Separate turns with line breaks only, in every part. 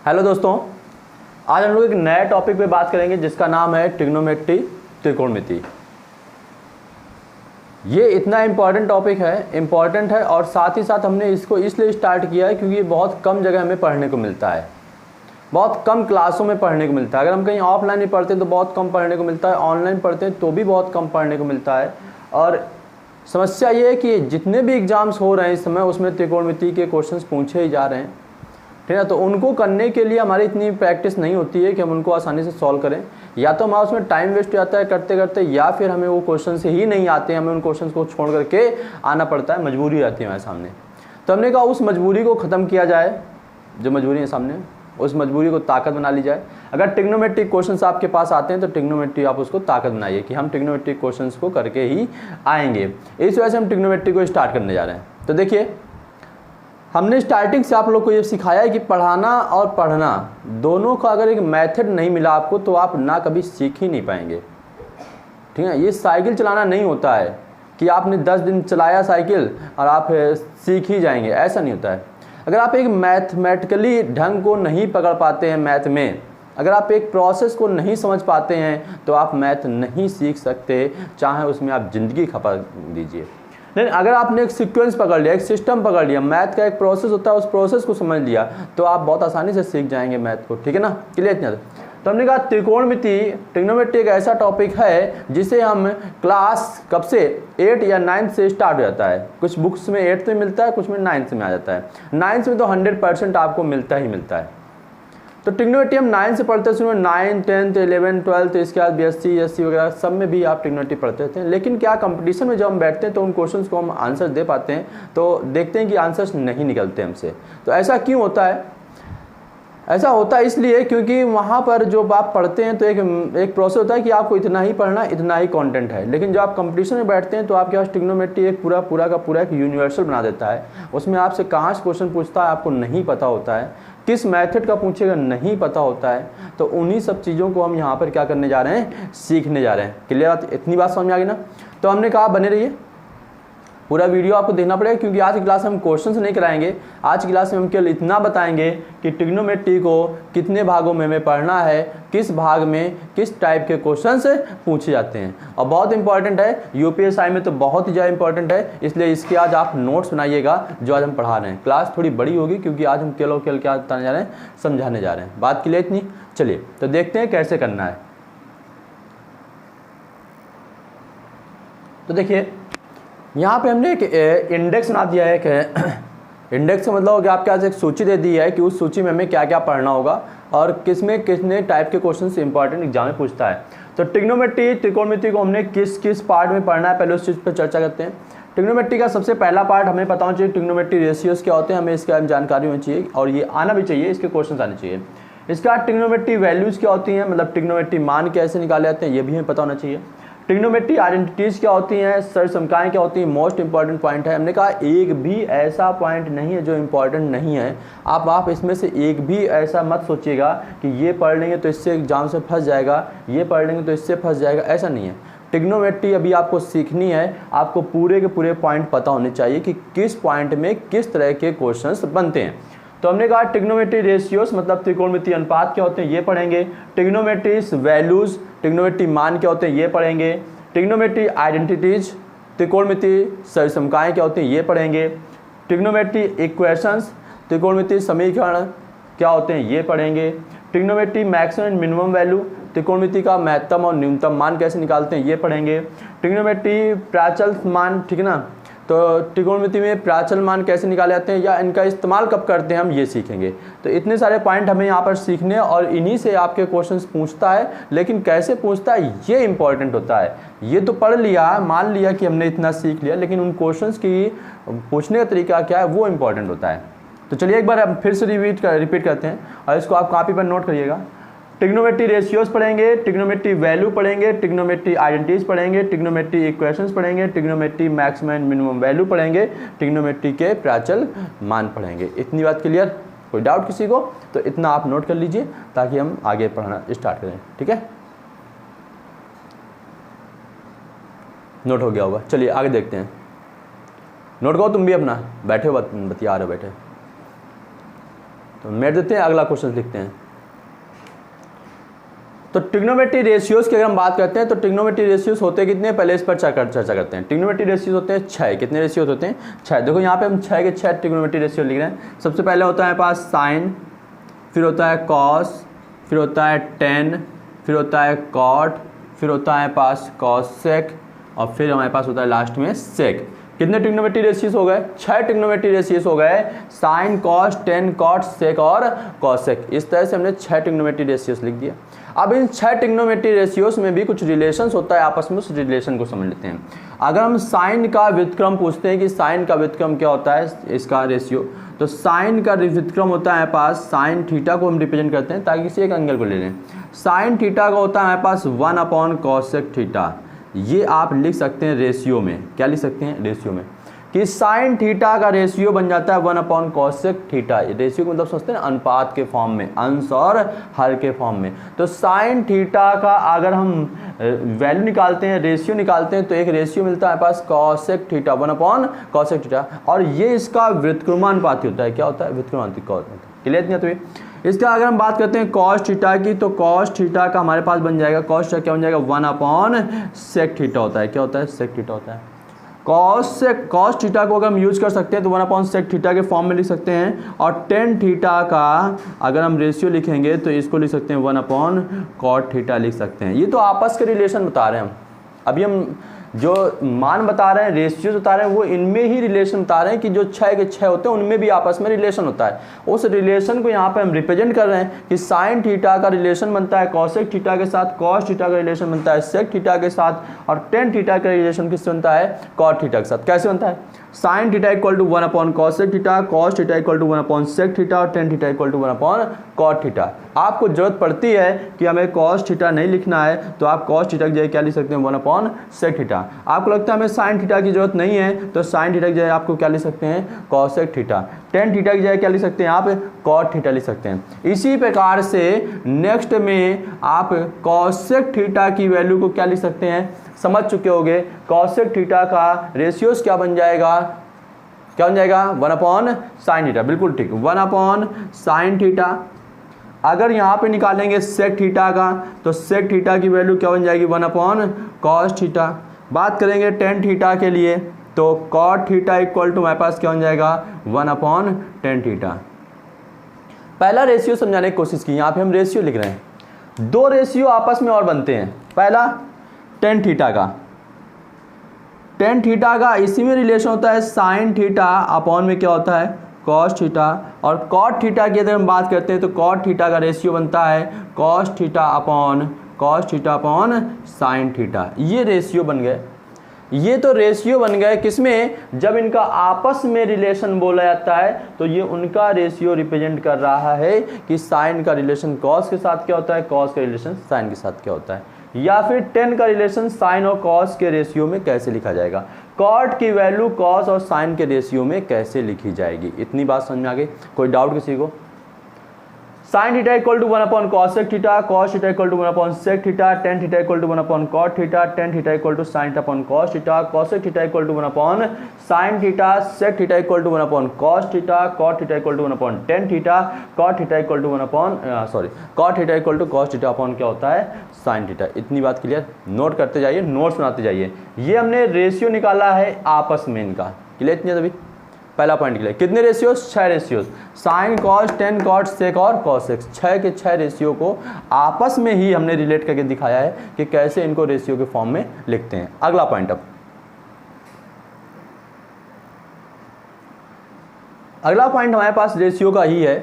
Hello दोस्तों, आज हम लोग एक नए टॉपिक पे बात करेंगे जिसका नाम है ट्रिग्नोमेट्री, त्रिकोणमिति। ये इतना इम्पॉर्टेंट है और साथ ही साथ हमने इसको इसलिए स्टार्ट किया है क्योंकि ये बहुत कम जगह हमें पढ़ने को मिलता है, बहुत कम क्लासों में पढ़ने को मिलता है। अगर हम कहीं ऑफलाइन में पढ़ते हैं तो बहुत कम पढ़ने को मिलता है, ऑनलाइन पढ़ते हैं तो भी बहुत कम पढ़ने को मिलता है। और समस्या ये है कि जितने भी एग्ज़ाम्स हो रहे हैं इस समय उसमें त्रिकोणमिति के क्वेश्चंस पूछे ही जा रहे हैं, ठीक है। तो उनको करने के लिए हमारी इतनी प्रैक्टिस नहीं होती है कि हम उनको आसानी से सॉल्व करें। या तो हमारा उसमें टाइम वेस्ट हो जाता है करते करते, या फिर हमें वो क्वेश्चन से ही नहीं आते, हमें उन क्वेश्चन को छोड़ करके आना पड़ता है, मजबूरी आती है हमारे सामने। तो हमने कहा उस मजबूरी को ख़त्म किया जाए, जो मजबूरी है सामने उस मजबूरी को ताकत बना ली जाए। अगर ट्रिग्नोमेट्रिक क्वेश्चंस आपके पास आते हैं तो ट्रिग्नोमेट्री आप उसको ताकत बनाइए कि हम ट्रिग्नोमेट्रिक क्वेश्चंस को करके ही आएंगे। इस वजह से हम ट्रिग्नोमेट्री को स्टार्ट करने जा रहे हैं। तो देखिए, हमने स्टार्टिंग से आप लोग को ये सिखाया है कि पढ़ाना और पढ़ना दोनों का अगर एक मेथड नहीं मिला आपको तो आप ना कभी सीख ही नहीं पाएंगे, ठीक है। ये साइकिल चलाना नहीं होता है कि आपने 10 दिन चलाया साइकिल और आप सीख ही जाएंगे, ऐसा नहीं होता है। अगर आप एक मैथमेटिकली ढंग को नहीं पकड़ पाते हैं मैथ में, अगर आप एक प्रोसेस को नहीं समझ पाते हैं तो आप मैथ नहीं सीख सकते, चाहे उसमें आप ज़िंदगी खपा दीजिए। लेकिन अगर आपने एक सीक्वेंस पकड़ लिया, एक सिस्टम पकड़ लिया, मैथ का एक प्रोसेस होता है, उस प्रोसेस को समझ लिया तो आप बहुत आसानी से सीख जाएंगे मैथ को, ठीक है ना। क्लियर इतना। तो हमने कहा त्रिकोणमिति, ट्रिग्नोमेट्री एक ऐसा टॉपिक है जिसे हम क्लास कब से 8 या 9 से स्टार्ट हो जाता है। कुछ बुक्स में 8 में मिलता है, कुछ में 9 में आ जाता है। 9 में तो 100% आपको मिलता ही मिलता है। तो ट्रिग्नोमेट्री हम 9 से पढ़ते हैं, 9, 10, 11, 12, इसके बाद BSc, SC वगैरह सब में भी आप ट्रिग्नोमेट्री पढ़ते थे। लेकिन क्या कंपटीशन में जब हम बैठते हैं तो उन क्वेश्चंस को हम आंसर दे पाते हैं तो देखते हैं कि आंसर्स नहीं निकलते हमसे। तो ऐसा क्यों होता है? ऐसा होता है इसलिए क्योंकि वहाँ पर जो आप पढ़ते हैं तो एक प्रोसेस होता है कि आपको इतना ही पढ़ना, इतना ही कंटेंट है। लेकिन जब आप कंपटीशन में बैठते हैं तो आपके पास ट्रिग्नोमेट्री एक पूरा का पूरा एक यूनिवर्सल बना देता है। उसमें आपसे कहाँ से क्वेश्चन पूछता है आपको नहीं पता होता है, किस मेथड का पूछेगा नहीं पता होता है। तो उन्हीं सब चीज़ों को हम यहाँ पर क्या करने जा रहे हैं, सीखने जा रहे हैं। क्लियर बात, इतनी बात समझ में आ गई ना। तो हमने कहा बने रहिए, पूरा वीडियो आपको देखना पड़ेगा क्योंकि आज की क्लास में हम क्वेश्चंस नहीं कराएंगे। आज की क्लास में हम केवल इतना बताएंगे कि ट्रिग्नोमेट्री को कितने भागों में हमें पढ़ना है, किस भाग में किस टाइप के क्वेश्चंस पूछे जाते हैं। और बहुत इंपॉर्टेंट है, यूपीएसआई में तो बहुत ही ज़्यादा इंपॉर्टेंट है, इसलिए इसके आज आप नोट्स बनाइएगा जो आज हम पढ़ा रहे हैं। क्लास थोड़ी बड़ी होगी क्योंकि आज हम केवल क्या बताने जा रहे हैं, समझाने जा रहे हैं। बात के लिए इतनी। चलिए तो देखते हैं कैसे करना है। तो देखिए, यहाँ पे हमने एक इंडेक्स बना दिया है कि इंडेक्स का मतलब हो गया आपके पास एक सूची दे दी है कि उस सूची में हमें क्या क्या पढ़ना होगा और किसमें कितने टाइप के क्वेश्चंस इंपॉर्टेंट एग्जाम में पूछता है। तो ट्रिग्नोमेट्री, त्रिकोणमिति को हमने किस किस पार्ट में पढ़ना है पहले उस चीज़ पर चर्चा करते हैं। ट्रिग्नोमेट्री का सबसे पहला पार्ट हमें पता होना चाहिए ट्रिग्नोमेट्री रेशियोज क्या होते हैं, हमें इसके बारे में जानकारी होनी चाहिए और ये आना भी चाहिए, इसके क्वेश्चन आने चाहिए। इसका ट्रिग्नोमेट्री वैल्यूज़ क्या होती हैं, मतलब ट्रिग्नोमेट्री मान कैसे निकाले जाते हैं ये भी हमें पता होना चाहिए। ट्रिग्नोमेट्री आइडेंटिटीज क्या होती हैं, सरसमकाएँ क्या होती हैं, मोस्ट इंपॉर्टेंट पॉइंट है। हमने कहा एक भी ऐसा पॉइंट नहीं है जो इंपॉर्टेंट नहीं है। आप इसमें से एक भी ऐसा मत सोचिएगा कि ये पढ़ लेंगे तो इससे एग्जाम से फंस जाएगा, ये पढ़ लेंगे तो इससे फंस जाएगा, ऐसा नहीं है। ट्रिग्नोमेट्री अभी आपको सीखनी है, आपको पूरे के पूरे पॉइंट पता होने चाहिए कि किस पॉइंट में किस तरह के क्वेश्चंस बनते हैं। तो हमने कहा ट्रिग्नोमेट्री रेशियोज मतलब त्रिकोणमिति अनुपात क्या होते हैं ये पढ़ेंगे। ट्रिग्नोमेट्री वैल्यूज, ट्रिग्नोमेट्री मान क्या होते हैं ये पढ़ेंगे। ट्रिग्नोमेट्री आइडेंटिटीज, त्रिकोणमिति सरसमकाएँ क्या होती हैं ये पढ़ेंगे। ट्रिग्नोमेट्री इक्वेशंस, त्रिकोणमिति समीकरण क्या होते हैं ये पढ़ेंगे। Trigonometry maximum and minimum value, त्रिकोणमिति का महत्तम और न्यूनतम मान कैसे निकालते हैं ये पढ़ेंगे। ट्रिग्नोमेट्री प्राचल मान, ठीक है ना, तो त्रिकोणमिति में प्राचल मान कैसे निकाले जाते हैं या इनका इस्तेमाल कब करते हैं हम ये सीखेंगे। तो इतने सारे पॉइंट हमें यहाँ पर सीखने और इन्हीं से आपके क्वेश्चंस पूछता है, लेकिन कैसे पूछता है ये इंपॉर्टेंट होता है। ये तो पढ़ लिया, मान लिया कि हमने इतना सीख लिया, लेकिन उन क्वेश्चंस की पूछने का तरीका क्या है वो इंपॉर्टेंट होता है। तो चलिए एक बार हम फिर से रिपीट करते हैं और इसको आप कॉपी पर नोट करिएगा। ट्रिग्नोमेट्री रेशियोज पढ़ेंगे, ट्रिग्नोमेट्री वैल्यू पढ़ेंगे, ट्रिग्नोमेट्री आइडेंटिटीज पढ़ेंगे, ट्रिग्नोमेट्री इक्वेशंस पढ़ेंगे, trigonometry maximum and minimum value पढ़ेंगे, ट्रिग्नोमेट्री के प्राचल मान पढ़ेंगे। इतनी बात क्लियर? कोई डाउट किसी को? तो इतना आप नोट कर लीजिए ताकि हम आगे पढ़ना स्टार्ट करें, ठीक है। नोट हो गया होगा, चलिए आगे देखते हैं। नोट करो तुम भी अपना, बैठे हो बतिया रहे हो बैठे। तो मेट देते हैं, अगला क्वेश्चन लिखते हैं। तो ट्रिग्नोमेट्री रेशियोज की अगर हम बात करते हैं तो ट्रिग्नोमेट्री रेशियोज होते हैं कितने, पहले इस पर चर्चा करते हैं। ट्रिग्नोमेट्री रेशियोज होते हैं 6। कितने रेशियोज होते हैं? 6। देखो यहाँ पे हम 6 के 6 ट्रिग्नोमेट्री रेशियो लिख रहे हैं। सबसे पहले होता है पास साइन, फिर होता है कॉस, फिर होता है टेन, फिर होता है कॉट, फिर होता है पास कॉसेक, और फिर हमारे पास होता है लास्ट में सेक। कितने ट्रिग्नोमेट्री रेशियोज हो गए? 6 ट्रिग्नोमेट्री रेशियोज हो गए, साइन, कॉस, टेन, कॉट, सेक और कॉसेक। इस तरह से हमने 6 ट्रिग्नोमेट्री रेशियोज लिख दिया। अब इन 6 ट्रिग्नोमेट्री रेशियोज में भी कुछ रिलेशंस होता है आपस में, उस रिलेशन को समझ लेते हैं। अगर हम साइन का व्युत्क्रम पूछते हैं कि साइन का व्युत्क्रम क्या होता है, इसका रेशियो, तो साइन का व्युत्क्रम होता है पास साइन थीटा को हम रिप्रेजेंट करते हैं ताकि किसी एक एंगल को ले लें। साइन थीटा का होता है हमारे पास 1/cosec थीटा। ये आप लिख सकते हैं रेशियो में। क्या लिख सकते हैं? रेशियो में, कि साइन थीटा का रेशियो बन जाता है 1/cosec थीटा। रेशियो का मतलब समझते हैं अनुपात के फॉर्म में, अंश और हर के फॉर्म में। तो साइन थीटा का अगर हम वैल्यू निकालते हैं, रेशियो निकालते हैं, तो एक रेशियो मिलता है पास cosec थीटा 1/cosec थीटा, और ये इसका व्युत्क्रमानुपाती होता है। क्या होता है? व्युत्क्रमानुपाती। क्लियर नहीं? तो इसका अगर हम बात करते हैं cos थीटा की, तो cos थीटा का हमारे पास बन जाएगा, cos थीटा क्या बन जाएगा? 1/sec थीटा होता है। क्या होता है? sec थीटा होता है। cos थीटा को अगर हम यूज कर सकते हैं तो 1/sec थीटा के फॉर्म में लिख सकते हैं, और tan थीटा का अगर हम रेशियो लिखेंगे तो इसको लिख सकते हैं 1/cot थीटा लिख सकते हैं। ये तो आपस के रिलेशन बता रहे हैं हम। अभी हम जो मान बता रहे हैं, रेशियोज बता रहे हैं, वो इनमें ही रिलेशन बता रहे हैं कि जो 6 के 6 होते हैं उनमें भी आपस में रिलेशन होता है। उस रिलेशन को यहाँ पे हम रिप्रेजेंट कर रहे हैं कि साइन थीटा का रिलेशन बनता है cosec थीटा के साथ, cos थीटा का रिलेशन बनता है sec थीटा के साथ, और tan थीटा का रिलेशन किससे बनता है? cot थीटा के साथ। कैसे बनता है? Sine theta equal to 1/cosec theta, cos theta equal to 1/sec theta, और tan theta equal to 1/cot theta. आपको जरूरत पड़ती है कि हमें cos थीटा नहीं लिखना है तो आप cos थीटा की जगह क्या लिख सकते हैं? 1/sec theta. आपको लगता है हमें साइन थीटा की जरूरत नहीं है तो साइन थीटा की जगह आपको क्या लिख सकते हैं? cosec theta. tan थीटा की जगह क्या लिख सकते हैं? आप cot थीटा लिख सकते हैं। इसी प्रकार से नेक्स्ट में आप cosec थीटा की वैल्यू को क्या लिख सकते हैं? समझ चुके होंगे। cosec थीटा का रेशियोज क्या बन जाएगा? क्या बन जाएगा? 1/sin theta. बिल्कुल ठीक, 1/sin थीटा। अगर यहाँ पे निकालेंगे sec थीटा का तो sec थीटा की वैल्यू क्या बन जाएगी? 1/cos theta. बात करेंगे tan थीटा के लिए तो cot थीटा इक्वल टू हमारे पास क्या बन जाएगा? 1/tan theta. पहला रेशियो समझाने की कोशिश की, यहाँ पे हम रेशियो लिख रहे हैं। 2 रेशियो आपस में और बनते हैं। पहला tan थीटा का, tan थीटा का इसी में रिलेशन होता है साइन थीटा अपॉन में क्या होता है? cos theta. और cot थीटा की अगर हम बात करते हैं तो cot थीटा का रेशियो बनता है cos theta upon sine theta. ये रेशियो बन गए। ये तो रेशियो बन गए किसमें? जब इनका आपस में रिलेशन बोला जाता है तो ये उनका रेशियो रिप्रेजेंट कर रहा है कि साइन का रिलेशन cos के साथ क्या होता है, cos का रिलेशन साइन के साथ क्या होता है, या फिर tan का रिलेशन साइन और cos के रेशियो में कैसे लिखा जाएगा, cot की वैल्यू cos और साइन के रेशियो में कैसे लिखी जाएगी। इतनी बात समझ में आ गई? कोई डाउट किसी को? Sine theta equal to 1/cosec theta, cos theta equal to 1/sec theta, tan theta equal to 1/cot theta, tan theta equal to sin theta upon cos theta, cosec theta equal to 1/sin theta, sec theta equal to 1/cos theta, cot theta equal to 1/tan theta, cot theta equal to cot theta equal to cos theta upon क्या होता है? sin theta. इतनी बात clear? Note करते जाइए, notes बनाते जाइए। ये हमने रेशियो निकाला है आपस में इनका। क्लियर? इतनी तभी पहला पॉइंट क्लियर। कितने ratios? 6 ratios, sine, cos, tan, cot, sec और cosec। 6 के 6 रेशियो को आपस में ही हमने रिलेट करके दिखाया है कि कैसे इनको रेशियो के फॉर्म में लिखते हैं। अगला पॉइंट, अब अगला पॉइंट हमारे पास रेशियो का ही है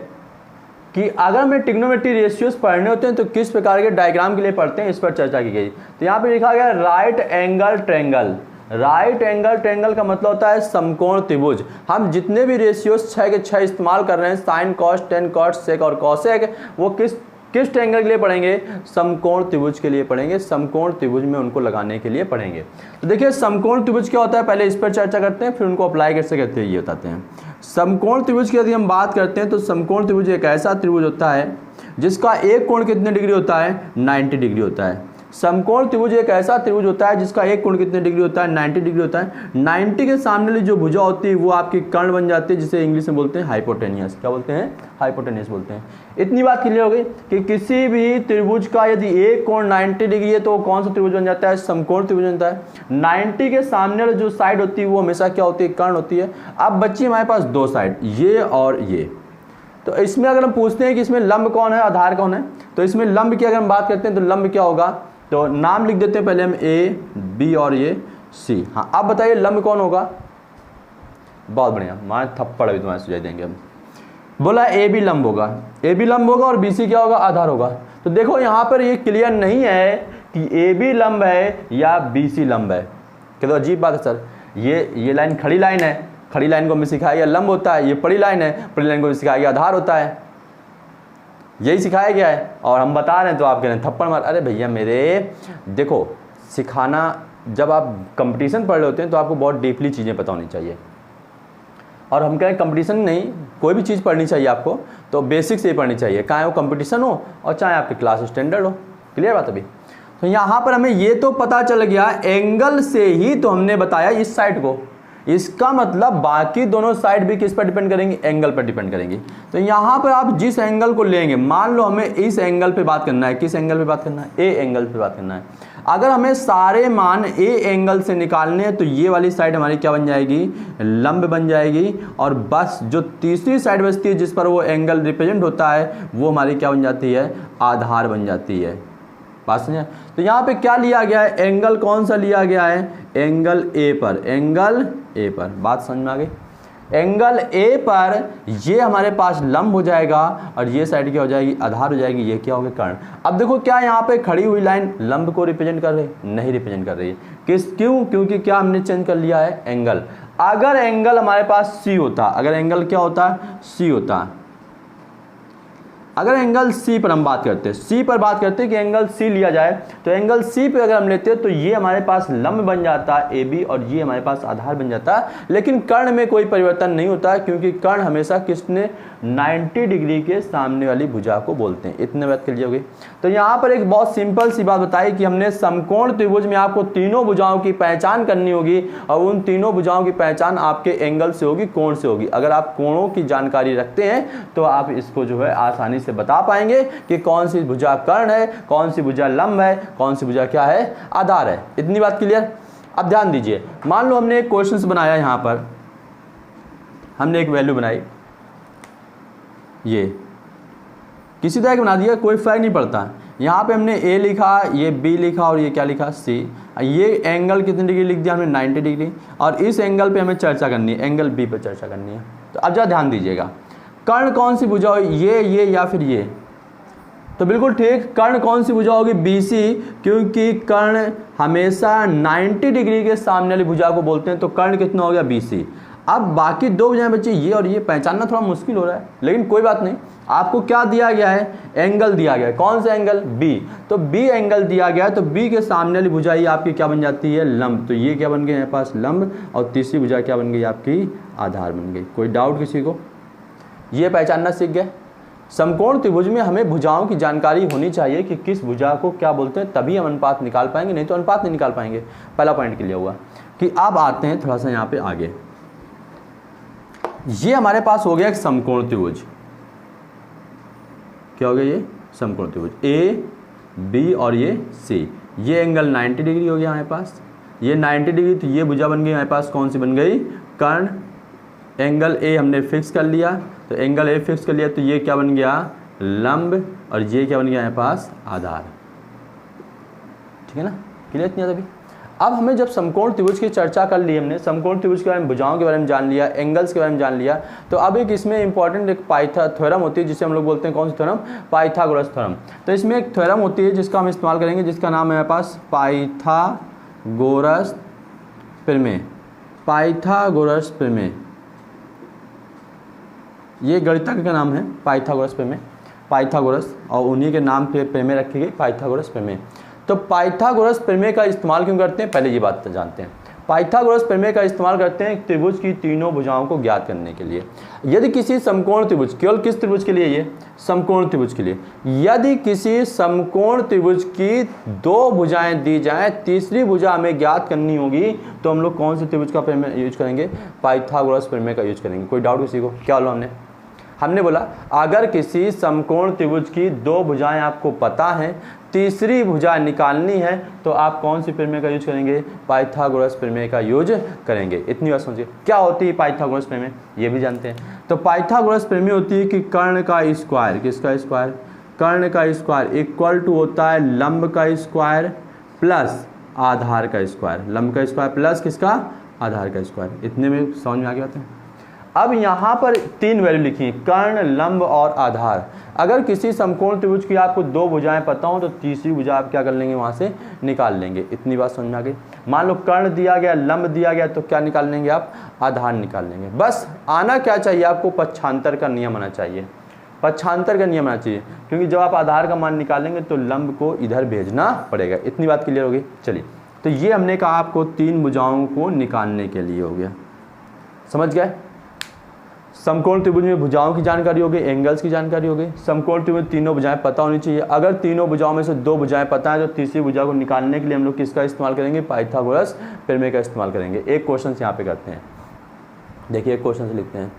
कि अगर हमें ट्रिग्नोमेट्री रेशियोज पढ़ने होते हैं तो किस प्रकार के डायग्राम के लिए पढ़ते हैं, इस पर चर्चा की गई। तो यहाँ पे लिखा गया right angle triangle. Right angle triangle का मतलब होता है समकोण त्रिभुज। हम जितने भी रेशियोज 6 के 6 इस्तेमाल कर रहे हैं, sign, cos, tan, cot, sec और cosec, वो किस ट्रायंगल के लिए पढ़ेंगे? समकोण त्रिभुज के लिए पढ़ेंगे। समकोण त्रिभुज में उनको लगाने के लिए पढ़ेंगे। तो देखिए समकोण त्रिभुज क्या होता है, पहले इस पर चर्चा करते हैं, फिर उनको अप्लाई कैसे करते हैं ये बताते हैं। समकोण त्रिभुज की यदि हम बात करते हैं तो समकोण त्रिभुज एक ऐसा त्रिभुज होता है जिसका एक कोण कितने डिग्री होता है? 90 डिग्री होता है। समकोण त्रिभुज एक ऐसा त्रिभुज होता है जिसका एक कोण कितने डिग्री होता है, 90 डिग्री होता है। 90 के सामने वाली जो भुजा होती है वो आपकी कर्ण बन जाती है, जिसे इंग्लिश में बोलते हैं हाइपोटेनियस। क्या बोलते हैं? हाइपोटेनियस बोलते हैं। इतनी बात क्लियर हो गई कि किसी भी त्रिभुज का यदि एक कोण 90 डिग्री है तो कौन सा त्रिभुज बन जाता है? समकोण त्रिभुज बनता है। 90 के सामने वाली जो साइड होती है वो हमेशा क्या होती है? कर्ण होती है। अब बच्ची हमारे पास दो साइड, ये और ये। तो इसमें अगर हम पूछते हैं कि इसमें लंब कौन है, आधार कौन है, तो इसमें लंब की अगर हम बात करते हैं तो लंब क्या होगा? तो नाम लिख देते हैं पहले हम, ए, बी और ये सी। हाँ, अब बताइए लंब कौन होगा? बहुत बढ़िया, मारे थप्पड़ अभी तुम्हारे सुझाव देंगे हम। बोला ए बी लंब होगा, ए बी लंब होगा और बी सी क्या होगा? आधार होगा। तो देखो यहाँ पर ये क्लियर नहीं है कि ए बी लंब है या बी सी लंब है। क्या तो अजीब बात है सर, ये लाइन खड़ी लाइन है, खड़ी लाइन को हमें सिखाया गया लंब होता है, ये पड़ी लाइन है, पड़ी लाइन को सिखाया गया आधार होता है, यही सिखाया गया है और हम बता रहे हैं तो आप कह रहे हैं थप्पड़ मार। अरे भैया मेरे, देखो सिखाना, जब आप कंपटीशन पढ़ रहे होते हैं तो आपको बहुत डीपली चीज़ें पता होनी चाहिए। और हम कह रहे हैं कंपटीशन नहीं, कोई भी चीज़ पढ़नी चाहिए आपको तो बेसिक से ही पढ़नी चाहिए, चाहे वो कंपटीशन हो और चाहे आपकी क्लास स्टैंडर्ड हो। क्लियर बात अभी? तो यहाँ पर हमें ये तो पता चल गया एंगल से ही तो हमने बताया इस साइड को, इसका मतलब बाकी दोनों साइड भी किस पर डिपेंड करेंगी? एंगल पर डिपेंड करेंगी। तो यहाँ पर आप जिस एंगल को लेंगे, मान लो हमें इस एंगल पे बात करना है, किस एंगल पे बात करना है? ए एंगल पे बात करना है। अगर हमें सारे मान ए एंगल से निकालने हैं तो ये वाली साइड हमारी क्या बन जाएगी? लंब बन जाएगी। और बस जो तीसरी साइड बचती है जिस पर वो एंगल रिप्रेजेंट होता है वो हमारी क्या बन जाती है? आधार बन जाती है। बात समझे? तो यहाँ पे क्या लिया गया है? एंगल कौन सा लिया गया है? एंगल ए पर, एंगल ए पर। बात समझ में आ गई? एंगल ए पर ये हमारे पास लंब हो जाएगा और ये साइड क्या हो जाएगी? आधार हो जाएगी। ये क्या हो गया? कर्ण। अब देखो क्या यहाँ पे खड़ी हुई लाइन लंब को रिप्रेजेंट कर रही है? नहीं रिप्रेजेंट कर रही है। क्यों? क्योंकि क्या हमने चेंज कर लिया है? एंगल। अगर एंगल हमारे पास सी होता, अगर एंगल क्या होता? सी होता। अगर एंगल सी पर हम बात करते हैं, सी पर बात करते हैं कि एंगल सी लिया जाए, तो एंगल सी पे अगर हम लेते हैं तो ये हमारे पास लंब बन जाता है ए बी और ये हमारे पास आधार बन जाता है। लेकिन कर्ण में कोई परिवर्तन नहीं होता है क्योंकि कर्ण हमेशा किसने? 90 डिग्री के सामने वाली भुजा को बोलते हैं। इतने बात क्लियर होगी? तो यहाँ पर एक बहुत सिंपल सी बात बताई कि हमने समकोण त्रिभुज में आपको तीनों भुजाओं की पहचान करनी होगी और उन तीनों भुजाओं की पहचान आपके एंगल से होगी, कोण से होगी। अगर आप कोणों की जानकारी रखते हैं तो आप इसको जो है आसानी से बता पाएंगे कि कौन सी भुजा कर्ण है, कौन सी भुजा लंब है, कौन सी भुजा क्या है? आधार है। इतनी बात क्लियर? अब ध्यान दीजिए, मान लो हमने एक क्वेश्चन बनाया, यहाँ पर हमने एक वैल्यू बनाई, ये किसी तरह का बना दिया, कोई फर्क नहीं पड़ता। यहाँ पे हमने ए लिखा, ये बी लिखा और ये क्या लिखा? सी। ये एंगल कितने डिग्री लिख दिया हमने? 90 डिग्री। और इस एंगल पे हमें चर्चा करनी है, एंगल बी पर चर्चा करनी है। तो अब जरा ध्यान दीजिएगा, कर्ण कौन सी भुजा हो? ये या फिर ये? तो बिल्कुल ठीक, कर्ण कौन सी भुजा होगी? बी सी, क्योंकि कर्ण हमेशा 90 डिग्री के सामने वाली भुजा को बोलते हैं। तो कर्ण कितना हो गया? B C. अब बाकी दो भुजाएं बच्चे ये और ये, पहचानना थोड़ा मुश्किल हो रहा है लेकिन कोई बात नहीं। आपको क्या दिया गया है? एंगल दिया गया है। कौन सा एंगल? बी। तो बी एंगल दिया गया है तो बी के सामने वाली भुजा आपकी क्या बन जाती है? लंब। तो ये क्या बन गई यहाँ पास? लंब। और तीसरी भुजा क्या बन गई आपकी? आधार बन गई। कोई डाउट किसी को? ये पहचानना सीख गए? समकोण त्रिभुज में हमें भुजाओं की जानकारी होनी चाहिए कि किस भुजा को क्या बोलते हैं, तभी हम अनुपात निकाल पाएंगे, नहीं तो अनुपात नहीं निकाल पाएंगे। पहला पॉइंट क्लियर हुआ कि अब आते हैं थोड़ा सा यहाँ पे आगे। ये हमारे पास हो गया एक समकोण त्रिभुज। क्या हो गया? ये समकोण त्रिभुज ए बी और ये सी। ये एंगल 90 डिग्री हो गया हमारे पास, ये 90 डिग्री। तो ये भुजा बन गई हमारे पास, कौन सी बन गई? कर्ण। एंगल ए हमने फिक्स कर लिया, तो एंगल ए फिक्स कर लिया तो ये क्या बन गया? लंब। और ये क्या बन गया हमारे पास? आधार। ठीक है ना? क्लियर नहीं अभी? अब हमें जब समकोण त्रिभुज की चर्चा कर ली, हमने समकोण त्रिभुज के बारे में, भुजाओं के बारे में जान लिया, एंगल्स के बारे में जान लिया, तो अब एक इसमें इंपॉर्टेंट एक थ्योरम होती है जिसे हम लोग बोलते हैं, कौन सी थ्योरम? Pythagoras theorem. तो इसमें एक थ्योरम होती है जिसका हम इस्तेमाल करेंगे, जिसका नाम है हमारे पास पाइथागोरस प्रमेय। पाइथागोरस प्रमेय, ये गणितज्ञ का नाम है पाइथागोरस प्रमेय, पाइथागोरस, और उन्हीं के नाम पे प्रमेय रखी गई पाइथागोरस प्रमेय। तो पाइथागोरस प्रमेय का इस्तेमाल क्यों करते हैं, पहले ये बात जानते हैं। पाइथागोरस प्रमेय का इस्तेमाल करते हैं त्रिभुज की तीनों भुजाओं को ज्ञात करने के लिए। यदि किसी समकोण त्रिभुज, केवल किस त्रिभुज के लिए, ये समकोण त्रिभुज के लिए, यदि किसी समकोण त्रिभुज की दो भुजाएं दी जाएं, तीसरी भुजा हमें ज्ञात करनी होगी, तो हम लोग कौन से त्रिभुज का प्रमेय यूज करेंगे? पाइथागोरस प्रमेय का यूज करेंगे। कोई डाउट किसी को? क्या बोला हमने बोला अगर किसी समकोण त्रिभुज की दो भुजाएं आपको पता हैं, तीसरी भुजा निकालनी है, तो आप कौन सी प्रमेय का यूज करेंगे? पाइथागोरस प्रमेय का यूज करेंगे। इतनी बात समझिए। क्या होती है पाइथागोरस प्रमेय, ये भी जानते हैं। तो पाइथागोरस प्रमेय होती है कि कर्ण का स्क्वायर, किसका स्क्वायर? कर्ण का स्क्वायर इक्वल टू होता है लंब का स्क्वायर प्लस आधार का स्क्वायर। लंब का स्क्वायर प्लस किसका? आधार का स्क्वायर। इतने में समझ में आ गया बात है। अब यहाँ पर तीन वैल्यू लिखी है, कर्ण, लंब और आधार। अगर किसी समकोण त्रिभुज की आपको दो भुजाएं पता हो, तो तीसरी भुजा आप क्या कर लेंगे? वहाँ से निकाल लेंगे। इतनी बात समझ में आ गई। मान लो कर्ण दिया गया, लंब दिया गया, तो क्या निकाल लेंगे आप? आधार निकाल लेंगे। बस आना क्या चाहिए आपको? पक्षांतर का नियम आना चाहिए। पक्षांतर का नियम आना चाहिए, क्योंकि जब आप आधार का मान निकालेंगे तो लंब को इधर भेजना पड़ेगा। इतनी बात क्लियर होगी। चलिए, तो ये हमने कहा आपको तीन भुजाओं को निकालने के लिए हो गया। समझ गए? समकोण त्रिभुज में भुजाओं की जानकारी हो गई, एंगल्स की जानकारी हो गई। समकोण त्रिभुज में तीनों भुजाएं पता होनी चाहिए। अगर तीनों भुजाओं में से दो भुजाएं पता है, तो तीसरी भुजा को निकालने के लिए हम लोग किसका इस्तेमाल करेंगे? पाइथागोरस प्रमेय का इस्तेमाल करेंगे। एक क्वेश्चन यहाँ पे करते हैं। देखिए, एक क्वेश्चन लिखते हैं।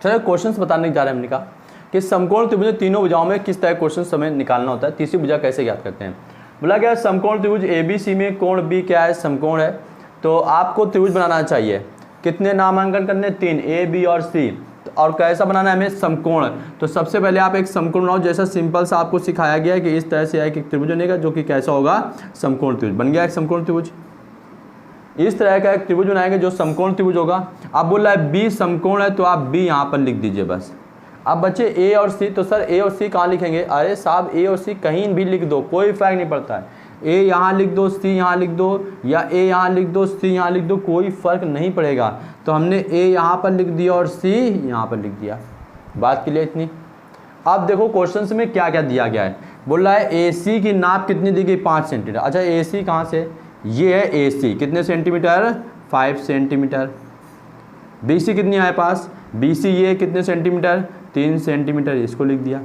चलो, क्वेश्चन बताने जा रहे हैं। हमने कहा कि समकोण त्रिभुज में तीनों भुजाओं में किस तरह क्वेश्चन समय निकालना होता है, तीसरी भुजा कैसे ज्ञात करते हैं। बोला गया समकोण त्रिभुज ABC में कोण B क्या है? समकोण है। तो आपको त्रिभुज बनाना चाहिए। कितने नामांकन करने? 3, A, B और C। और कैसा बनाना है हमें? समकोण। तो सबसे पहले आप एक समकोण बनाओ, जैसा सिंपल सा आपको सिखाया गया है कि इस तरह से एक त्रिभुज बनेगा, जो कि कैसा होगा? समकोण त्रिभुज। बन गया एक समकोण त्रिभुज। इस तरह का एक त्रिभुज बनाएंगे जो समकोण त्रिभुज होगा। अब बोल रहा है B समकोण है, तो आप B यहाँ पर लिख दीजिए बस। अब बच्चे A और C, तो सर A और C कहाँ लिखेंगे? अरे साहब, A और C कहीं भी लिख दो, कोई फर्क नहीं पड़ता है। A यहाँ लिख दो, C यहाँ लिख दो, या A यहाँ लिख दो, C यहाँ लिख दो, कोई फर्क नहीं पड़ेगा। तो हमने A यहाँ पर लिख दिया और C यहाँ पर लिख दिया। बात क्लियर इतनी? अब देखो क्वेश्चन में क्या क्या दिया गया है। बोल रहा है AC की नाप कितनी दी गई? 5 सेंटीमीटर। अच्छा, AC कहाँ से? ये है AC। कितने सेंटीमीटर? 5 सेंटीमीटर। BC कितनी है पास? BC ये कितने सेंटीमीटर? 3 सेंटीमीटर। इसको लिख दिया।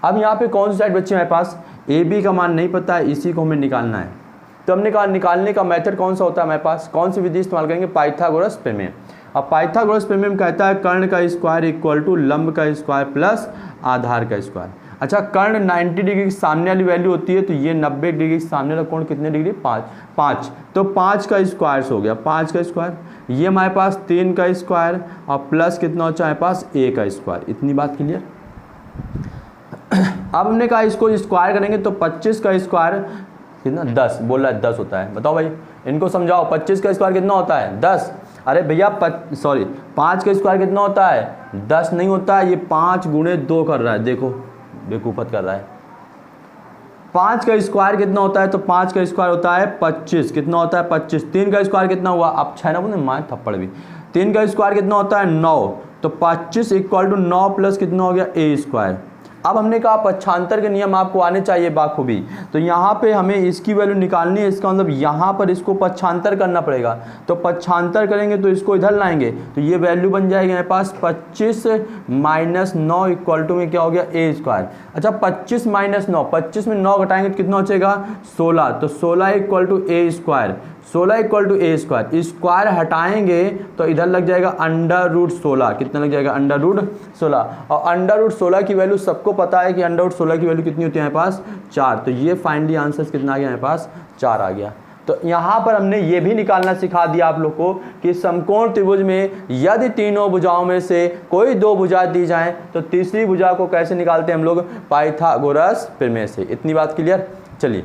अब यहाँ पे कौन सी साइड बच्चे हमारे पास? AB का मान नहीं पता है, इसी को हमें निकालना है। तो हमने कहा निकालने का मेथड कौन सा होता है हमारे पास? कौन सी विधि इस्तेमाल करेंगे? पाइथागोरस प्रमेय। अब पाइथागोरस प्रमेय में कहता है कर्ण का स्क्वायर इक्वल टू लंब का स्क्वायर प्लस आधार का स्क्वायर। अच्छा, कर्ण 90 डिग्री की सामने वाली वैल्यू होती है, तो ये 90 डिग्री के सामने वाला कोण कितने डिग्री? 5। तो 5 का स्क्वायर हो गया, 5 का स्क्वायर। ये हमारे पास 3 का स्क्वायर और प्लस कितना होता है हमारे पास? A का स्क्वायर। इतनी बात क्लियर? अब हमने कहा इसको स्क्वायर करेंगे, तो 25 का स्क्वायर कितना? 10। बोल रहा है 10 होता है। बताओ भाई, इनको समझाओ। 25 का स्क्वायर कितना होता है? 10। अरे भैया 5 का स्क्वायर कितना होता है? 10 नहीं होता है, ये 5 गुणे 2 कर रहा है। देखो बेवकूफ़त कर रहा है। 5 का स्क्वायर कितना होता है? तो 5 का स्क्वायर होता है 25। कितना होता है? 25। 3 का स्क्वायर कितना हुआ? अब 6 ना बोले, मार थप्पड़ भी। 3 का स्क्वायर कितना होता है? 9। तो 25 इक्वल टू 9 प्लस कितना हो गया? A square. अब हमने कहा पक्षांतर के नियम आपको आने चाहिए बाखूबी। तो यहाँ पे हमें इसकी वैल्यू निकालनी है, इसका मतलब यहाँ पर इसको पक्षांतर करना पड़ेगा। तो पक्षांतर करेंगे तो इसको इधर लाएंगे, तो ये वैल्यू बन जाएगी मेरे पास 25 माइनस 9 इक्वल टू में क्या हो गया? A square. अच्छा, 25 माइनस 9, 25 में 9 घटाएंगे तो कितना बचेगा? 16। तो 16 equal to A square. 16 equal to A square. Square हटाएंगे तो इधर लग जाएगा अंडर रूट 16। कितना लग जाएगा? Under root 16। और अंडर रूट 16 की वैल्यू सबको पता है कि अंडर रूट 16 की वैल्यू कितनी होती है हमारे पास? 4। तो ये फाइनली आंसर कितना आ गया हमारे पास? 4 आ गया। तो यहाँ पर हमने ये भी निकालना सिखा दिया आप लोग को कि समकोण त्रिभुज में यदि तीनों भुजाओं में से कोई दो भुजा दी जाए, तो तीसरी भुजा को कैसे निकालते हैं हम लोग? पाइथागोरस प्रमेय से। इतनी बात क्लियर? चलिए,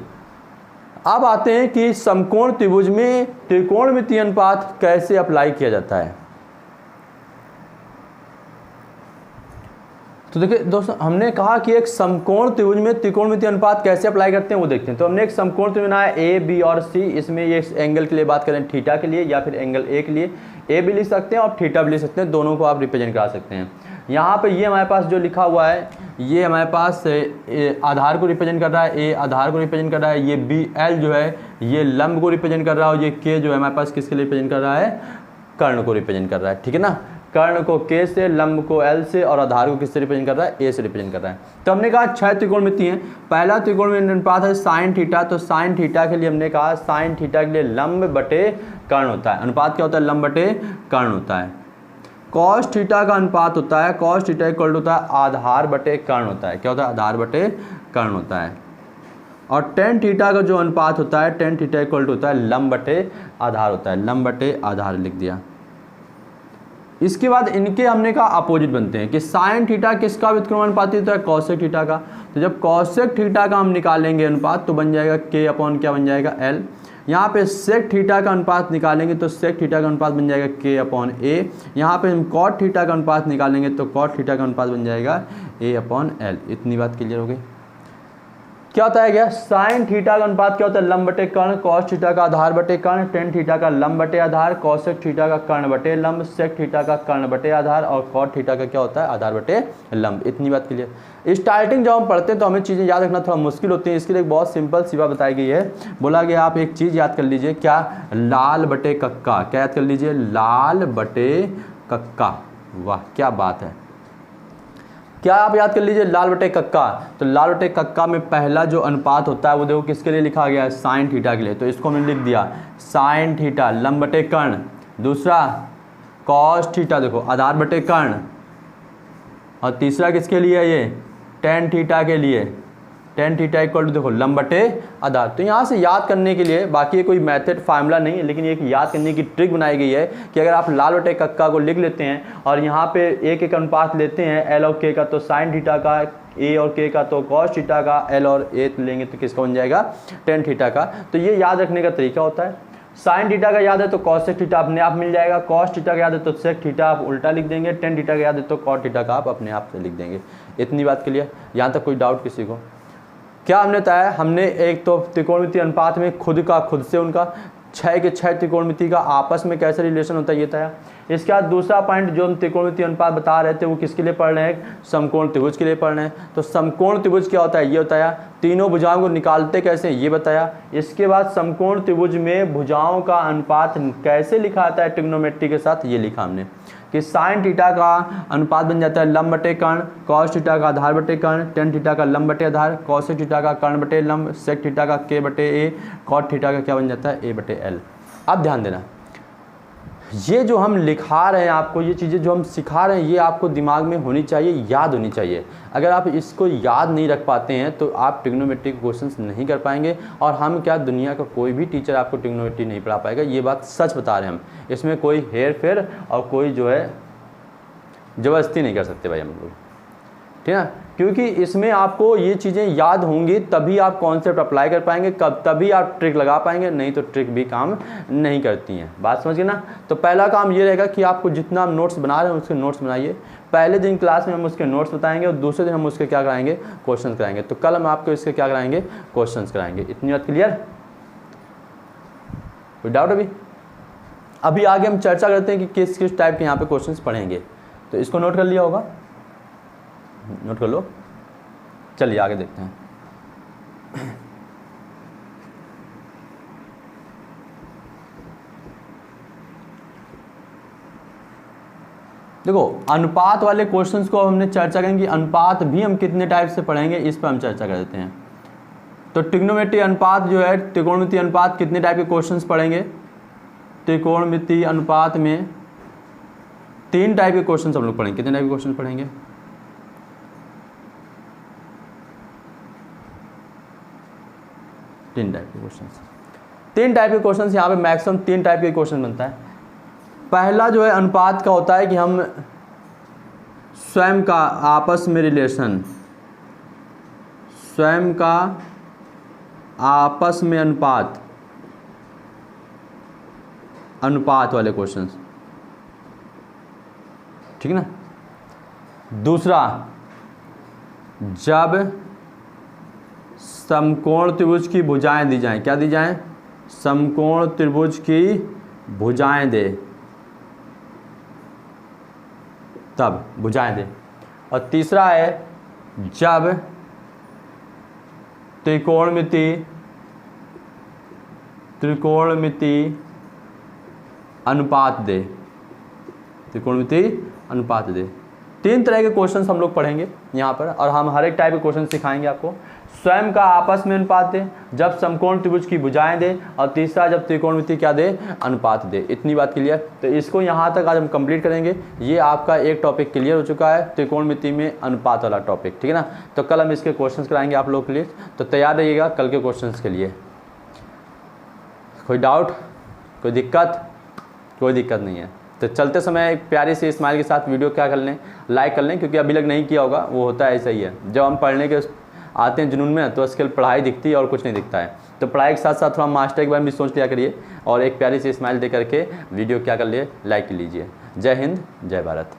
अब आते हैं कि समकोण त्रिभुज में त्रिकोणमितीय अनुपात कैसे अप्लाई किया जाता है। तो देखिए दोस्तों, हमने कहा कि एक समकोण त्रिभुज में त्रिकोणमितीय अनुपात कैसे अप्लाई करते हैं वो देखते हैं। तो हमने एक समकोण त्रिभुज बनाया A, B और C। इसमें ये एंगल के लिए बात करें थीटा के लिए या फिर एंगल A के लिए, A भी लिख सकते हैं और थीटा भी लिख सकते हैं, दोनों को आप रिप्रेजेंट करा सकते हैं। यहाँ पे ये हमारे पास जो लिखा हुआ है ये हमारे पास आधार को रिप्रेजेंट कर रहा है, ए आधार को रिप्रेजेंट कर रहा है, ये बी एल जो है ये लंब को रिप्रेजेंट कर रहा है और ये के जो है हमारे पास किसके लिए रिप्रेजेंट कर रहा है, कर्ण को रिप्रेजेंट कर रहा है। ठीक है ना, कर्ण को के से, लंब को एल से और आधार को किससे रिप्रेजेंट कर रहा है, ए से रिप्रेजेंट कर रहा है। तो हमने कहा 6 त्रिकोणमिति हैं। पहला त्रिकोणमिति अनुपात है साइन थीटा, तो साइन थीटा के लिए हमने कहा साइन थीटा के लिए लंब बटे कर्ण होता है। अनुपात क्या होता है, लंब बटे कर्ण होता है। कॉस थीटा का अनुपात होता है, कॉस थीटा इक्वल होता है आधार बटे कर्ण होता है। क्या होता है, आधार बटे कर्ण होता है। और टेन थीटा का जो अनुपात होता है, टेन थीटा इक्वल होता है लंब बटे आधार होता है, लंब बटे आधार लिख दिया। इसके बाद इनके हमने कहा अपोजिट बनते हैं कि साइन थीटा किसका व्युत्क्रमण अनुपात होता है, कॉसेक थीटा का। तो जब कॉसेक थीटा का हम निकालेंगे अनुपात तो बन जाएगा के अपॉन क्या बन जाएगा, एल। यहाँ पे सेक थीटा का अनुपात निकालेंगे तो सेक थीटा का अनुपात बन जाएगा के अपॉन ए। यहाँ पे हम कॉट थीटा का अनुपात निकालेंगे तो कॉट थीटा का अनुपात बन जाएगा ए अपॉन एल। इतनी बात क्लियर हो गई। क्या होता है, क्या साइन थीटा का अनुपात क्या होता है, लंब बटे कर्ण, कॉस थीटा का आधार बटे कर्ण, टेन थीटा का लंब बटे आधार, कॉसेक थीटा का कर्ण बटे लंब, सेक थीटा का कर्ण बटे आधार और कॉट थीटा का क्या होता है, आधार बटे लंब। इतनी बात क्लियर। स्टार्टिंग जब हम पढ़ते हैं तो हमें चीज़ें याद रखना थोड़ा मुश्किल होती है, इसके लिए एक बहुत सिंपल सी बात बताई गई है। बोला गया आप एक चीज़ याद कर लीजिए, क्या, लाल बटे कक्का। क्या याद कर लीजिए, लाल बटे कक्का। वाह क्या बात है, क्या आप याद कर लीजिए, लाल बटे कक्का। तो लाल बटे कक्का में पहला जो अनुपात होता है वो देखो किसके लिए लिखा गया है, साइन थीटा के लिए। तो इसको हमने लिख दिया साइन थीटा लंब बटे कर्ण। दूसरा कॉस थीटा देखो आधार बटे कर्ण। और तीसरा किसके लिए है, ये टेन थीटा के लिए, टेन थीटा इक्वल टू देखो लंब बटे आधार। तो यहाँ से याद करने के लिए, बाकी ये कोई मेथड फार्मूला नहीं है, लेकिन ये एक याद करने की ट्रिक बनाई गई है कि अगर आप लाल बटे कक्का को लिख लेते हैं और यहाँ पे एक एक अनुपात लेते हैं एल और के का, तो साइन थीटा का ए और के का, तो कॉस थीटा का एल और ए लेंगे तो किसका बन जाएगा, टेन थीटा का। तो ये याद रखने का तरीका होता है। साइन थीटा का याद है तो कॉसेक थीटा अपने आप मिल जाएगा, कॉस थीटा का याद है तो सेक थीटा आप उल्टा लिख देंगे, टेन थीटा का याद है तो कॉट थीटा का आप अपने आप से लिख देंगे। इतनी बात क्लियर। यहाँ तक कोई डाउट किसी को? क्या हमने बताया, हमने एक तो त्रिकोणमिति अनुपात में खुद का खुद से उनका 6 के 6 त्रिकोणमिति का आपस में कैसे रिलेशन होता है ये बताया। इसके बाद दूसरा पॉइंट जो हम त्रिकोणमिति अनुपात बता रहे थे वो किसके लिए पढ़ रहे हैं, समकोण त्रिभुज के लिए पढ़ रहे हैं। तो समकोण त्रिभुज क्या होता है ये बताया, तीनों भुजाओं को निकालते कैसे ये बताया। इसके बाद समकोण त्रिभुज में भुजाओं का अनुपात कैसे लिखा आता है ट्रिग्नोमेट्री के साथ, ये लिखा हमने कि साइन थीटा का अनुपात बन जाता है लंब बटे कर्ण, कॉस थीटा का आधार बटे कर्ण, टेन थीटा का लंब बटे आधार, कॉसेक थीटा का कर्ण बटे लंब, सेक थीटा का के बटे ए, कॉट थीटा का क्या बन जाता है, ए बटे एल। अब ध्यान देना, ये जो हम लिखा रहे हैं आपको, ये चीज़ें जो हम सिखा रहे हैं ये आपको दिमाग में होनी चाहिए, याद होनी चाहिए। अगर आप इसको याद नहीं रख पाते हैं तो आप ट्रिग्नोमेट्री के क्वेश्चंस नहीं कर पाएंगे। और हम क्या, दुनिया का कोई भी टीचर आपको ट्रिग्नोमेट्री नहीं पढ़ा पाएगा, ये बात सच बता रहे हैं हम। इसमें कोई हेर फेर और कोई जो है ज़बरदस्ती नहीं कर सकते भाई हम लोग, ठीक है। क्योंकि इसमें आपको ये चीज़ें याद होंगी तभी आप कॉन्सेप्ट अप्लाई कर पाएंगे, कब तभी आप ट्रिक लगा पाएंगे, नहीं तो ट्रिक भी काम नहीं करती हैं। बात समझ गए ना। तो पहला काम ये रहेगा कि आपको जितना हम नोट्स बना रहे हैं उसके नोट्स बनाइए। पहले दिन क्लास में हम उसके नोट्स बताएंगे और दूसरे दिन हम उसके क्या कराएंगे, क्वेश्चन कराएंगे। तो कल हम आपको इसके क्या कराएंगे, क्वेश्चन कराएंगे। इतनी बात क्लियर? कोई डाउट? अभी आगे हम चर्चा करते हैं कि किस किस टाइप के यहाँ पे क्वेश्चन पढ़ेंगे। तो इसको नोट कर लिया होगा, नोट कर लो। चलिए आगे देखते हैं। देखो अनुपात वाले क्वेश्चंस को हमने चर्चा करेंगे, अनुपात भी हम कितने टाइप से पढ़ेंगे इस पर हम चर्चा कर देते हैं। तो ट्रिग्नोमेट्री अनुपात जो है, त्रिकोणमिति अनुपात कितने टाइप के क्वेश्चंस पढ़ेंगे। त्रिकोणमिति अनुपात में 3 टाइप के क्वेश्चंस हम लोग पढ़ेंगे। कितने टाइप के क्वेश्चन पढ़ेंगे, 3 टाइप के क्वेश्चंस। 3 टाइप के क्वेश्चंस यहाँ पे मैक्सिमम 3 टाइप के क्वेश्चन बनता है। पहला जो है अनुपात का होता है कि हम स्वयं का आपस में रिलेशन, स्वयं का आपस में अनुपात, अनुपात वाले क्वेश्चंस, ठीक है ना। दूसरा, जब समकोण त्रिभुज की भुजाएं दी जाएं, क्या दी जाएं, समकोण त्रिभुज की भुजाएं दे, तब भुजाएं दे। और तीसरा है जब त्रिकोणमिति अनुपात दे, त्रिकोणमिति अनुपात दे। 3 तरह के क्वेश्चंस हम लोग पढ़ेंगे यहाँ पर, और हम हर एक टाइप के क्वेश्चन सिखाएंगे आपको। स्वयं का आपस में अनुपात दे, जब समकोण त्रिभुज की भुजाएं दे, और तीसरा जब त्रिकोणमिति क्या दे, अनुपात दे। इतनी बात क्लियर। तो इसको यहाँ तक आज हम कंप्लीट करेंगे। ये आपका एक टॉपिक क्लियर हो चुका है, त्रिकोणमिति में अनुपात वाला टॉपिक, ठीक है ना। तो कल हम इसके क्वेश्चंस कराएंगे आप लोग के लिए, तो तैयार रहिएगा कल के क्वेश्चंस के लिए। कोई डाउट, कोई दिक्कत? कोई दिक्कत नहीं है। तो चलते समय एक प्यारी सी स्माइल के साथ वीडियो क्या कर लें, लाइक कर लें, क्योंकि अभी लग नहीं किया होगा, वो होता है ऐसा ही है। जब हम पढ़ने के आते हैं जुनून में, तो उसके पढ़ाई दिखती है और कुछ नहीं दिखता है। तो पढ़ाई के साथ साथ थोड़ा मास्टर के बारे में भी सोच लिया करिए, और एक प्यारी सी स्माइल दे करके वीडियो क्या कर लिए, लाइक कर लीजिए। जय हिंद, जय भारत।